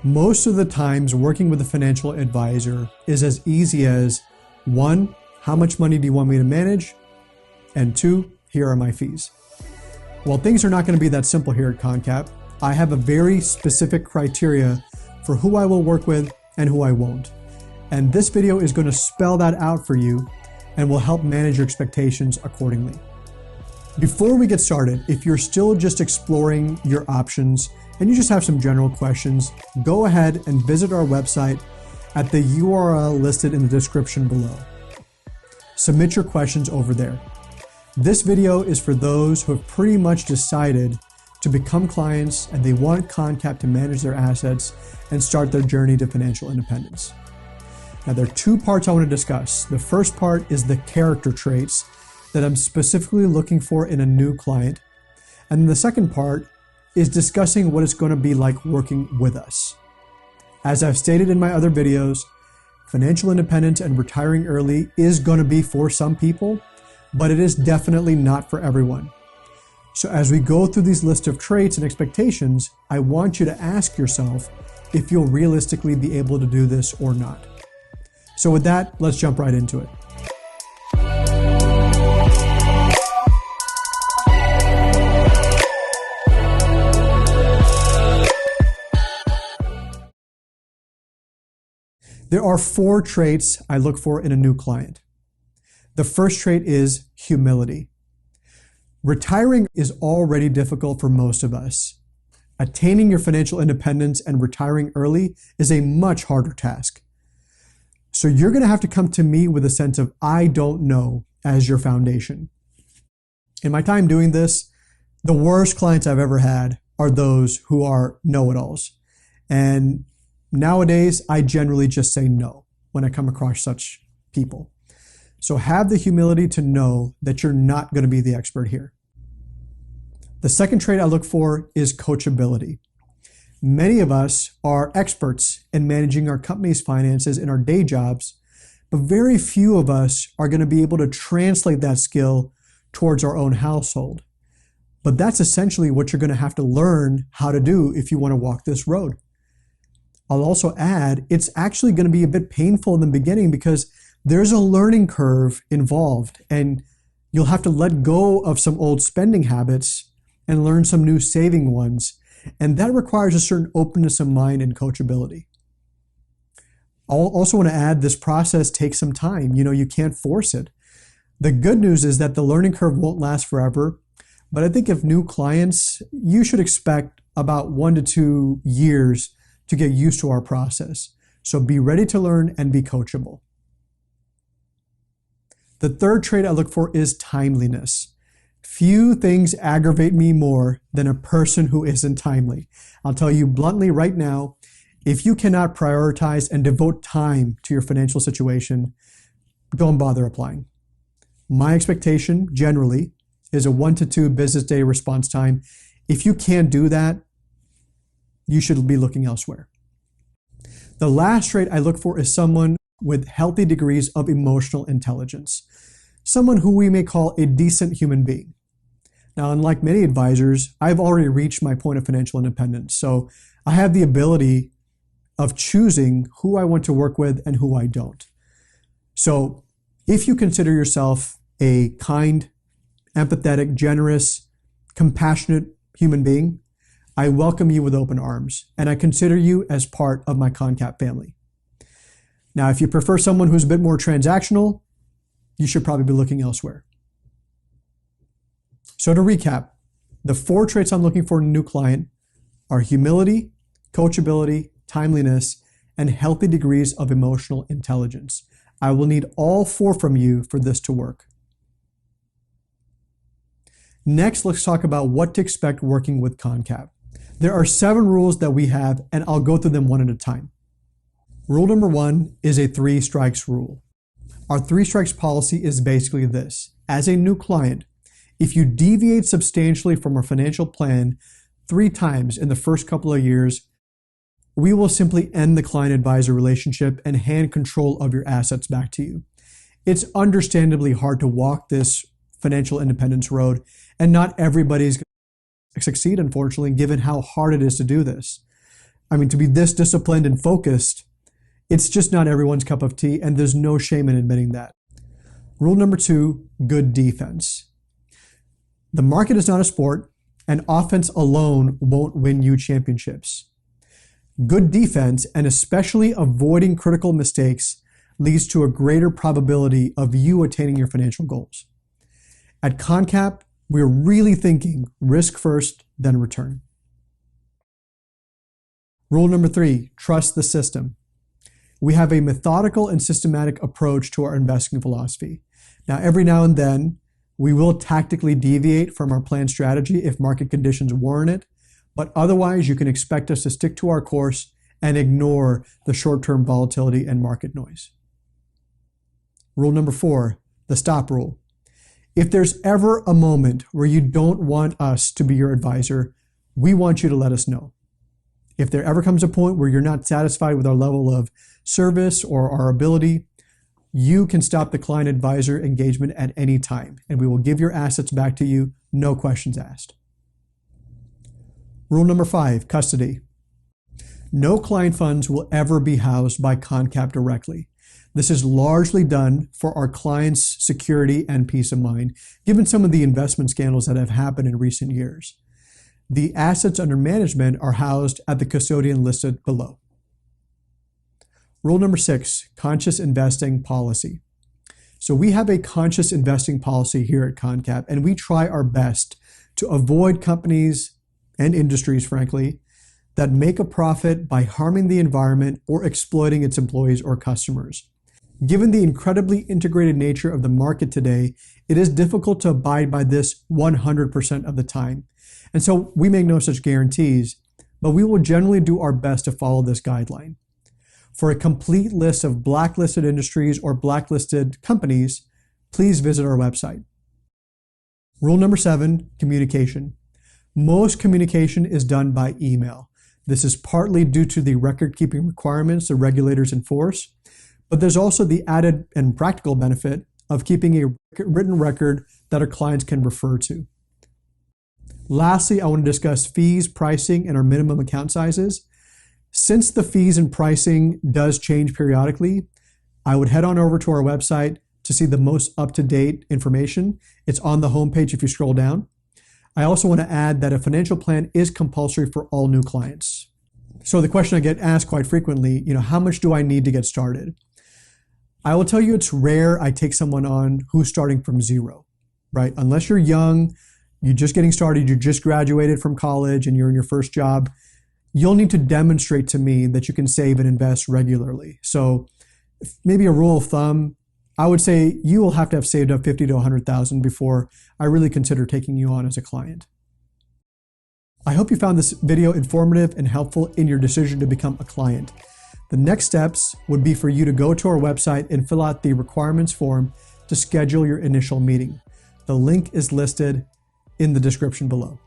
Most of the times working with a financial advisor is as easy as 1, how much money do you want me to manage? And 2, here are my fees. Well, things are not going to be that simple here at ConCap. I have a very specific criteria for who I will work with and who I won't. And this video is going to spell that out for you and will help manage your expectations accordingly. Before we get started, if you're still just exploring your options and you just have some general questions, go ahead and visit our website at the URL listed in the description below. Submit your questions over there. This video is for those who have pretty much decided to become clients and they want ConCap to manage their assets and start their journey to financial independence. Now, there are 2 parts I want to discuss. The first part is the character traits that I'm specifically looking for in a new client. And then the second part is discussing what it's going to be like working with us. As I've stated in my other videos, financial independence and retiring early is going to be for some people, but it is definitely not for everyone. So as we go through these list of traits and expectations, I want you to ask yourself if you'll realistically be able to do this or not. So with that, let's jump right into it. There are 4 traits I look for in a new client. The first trait is humility. Retiring is already difficult for most of us. Attaining your financial independence and retiring early is a much harder task. So you're going to have to come to me with a sense of I don't know as your foundation. In my time doing this, the worst clients I've ever had are those who are know-it-alls. And nowadays, I generally just say no when I come across such people. So have the humility to know that you're not going to be the expert here. The second trait I look for is coachability. Many of us are experts in managing our company's finances in our day jobs, but very few of us are going to be able to translate that skill towards our own household. But that's essentially what you're going to have to learn how to do if you want to walk this road. I'll also add, it's actually going to be a bit painful in the beginning because there's a learning curve involved and you'll have to let go of some old spending habits and learn some new saving ones. And that requires a certain openness of mind and coachability. I'll also want to add this process takes some time. You can't force it. The good news is that the learning curve won't last forever. But I think if new clients, you should expect about 1 to 2 years to get used to our process. So be ready to learn and be coachable. The third trait I look for is timeliness. Few things aggravate me more than a person who isn't timely. I'll tell you bluntly right now, if you cannot prioritize and devote time to your financial situation, don't bother applying. My expectation generally is a 1 to 2 business day response time. If you can't do that, you should be looking elsewhere. The last trait I look for is someone with healthy degrees of emotional intelligence. Someone who we may call a decent human being. Now, unlike many advisors, I've already reached my point of financial independence. So I have the ability of choosing who I want to work with and who I don't. So if you consider yourself a kind, empathetic, generous, compassionate human being, I welcome you with open arms, and I consider you as part of my ConCap family. Now, if you prefer someone who's a bit more transactional, you should probably be looking elsewhere. So to recap, the 4 traits I'm looking for in a new client are humility, coachability, timeliness, and healthy degrees of emotional intelligence. I will need all 4 from you for this to work. Next, let's talk about what to expect working with ConCap. There are 7 rules that we have, and I'll go through them one at a time. Rule number 1 is a 3 strikes rule. Our 3 strikes policy is basically this. As a new client, if you deviate substantially from our financial plan 3 times in the first couple of years, we will simply end the client-advisor relationship and hand control of your assets back to you. It's understandably hard to walk this financial independence road, and not everybody's going to succeed, unfortunately, given how hard it is to do this. to be this disciplined and focused, it's just not everyone's cup of tea, and there's no shame in admitting that. Rule number 2, good defense. The market is not a sport, and offense alone won't win you championships. Good defense, and especially avoiding critical mistakes, leads to a greater probability of you attaining your financial goals. At ConCap, we're really thinking risk first, then return. Rule number 3, trust the system. We have a methodical and systematic approach to our investing philosophy. Now, every now and then, we will tactically deviate from our planned strategy if market conditions warrant it, but otherwise you can expect us to stick to our course and ignore the short-term volatility and market noise. Rule number 4, the stop rule. If there's ever a moment where you don't want us to be your advisor, we want you to let us know. If there ever comes a point where you're not satisfied with our level of service or our ability, you can stop the client advisor engagement at any time, and we will give your assets back to you, no questions asked. Rule number 5, custody. No client funds will ever be housed by ConCap directly. This is largely done for our clients' security and peace of mind, given some of the investment scandals that have happened in recent years. The assets under management are housed at the custodian listed below. Rule number 6, conscious investing policy. So we have a conscious investing policy here at ConCap, and we try our best to avoid companies and industries, frankly, that make a profit by harming the environment or exploiting its employees or customers. Given the incredibly integrated nature of the market today, it is difficult to abide by this 100% of the time. And so we make no such guarantees, but we will generally do our best to follow this guideline. For a complete list of blacklisted industries or blacklisted companies, please visit our website. Rule number 7, communication. Most communication is done by email. This is partly due to the record-keeping requirements the regulators enforce, but there's also the added and practical benefit of keeping a written record that our clients can refer to. Lastly, I want to discuss fees, pricing, and our minimum account sizes. Since the fees and pricing does change periodically, I would head on over to our website to see the most up-to-date information. It's on the homepage if you scroll down. I also want to add that a financial plan is compulsory for all new clients. So the question I get asked quite frequently, how much do I need to get started? I will tell you it's rare I take someone on who's starting from zero, right? Unless you're young, you're just getting started, you just graduated from college and you're in your first job, you'll need to demonstrate to me that you can save and invest regularly. So maybe a rule of thumb, I would say you will have to have saved up $50,000 to $100,000 before I really consider taking you on as a client. I hope you found this video informative and helpful in your decision to become a client. The next steps would be for you to go to our website and fill out the requirements form to schedule your initial meeting. The link is listed in the description below.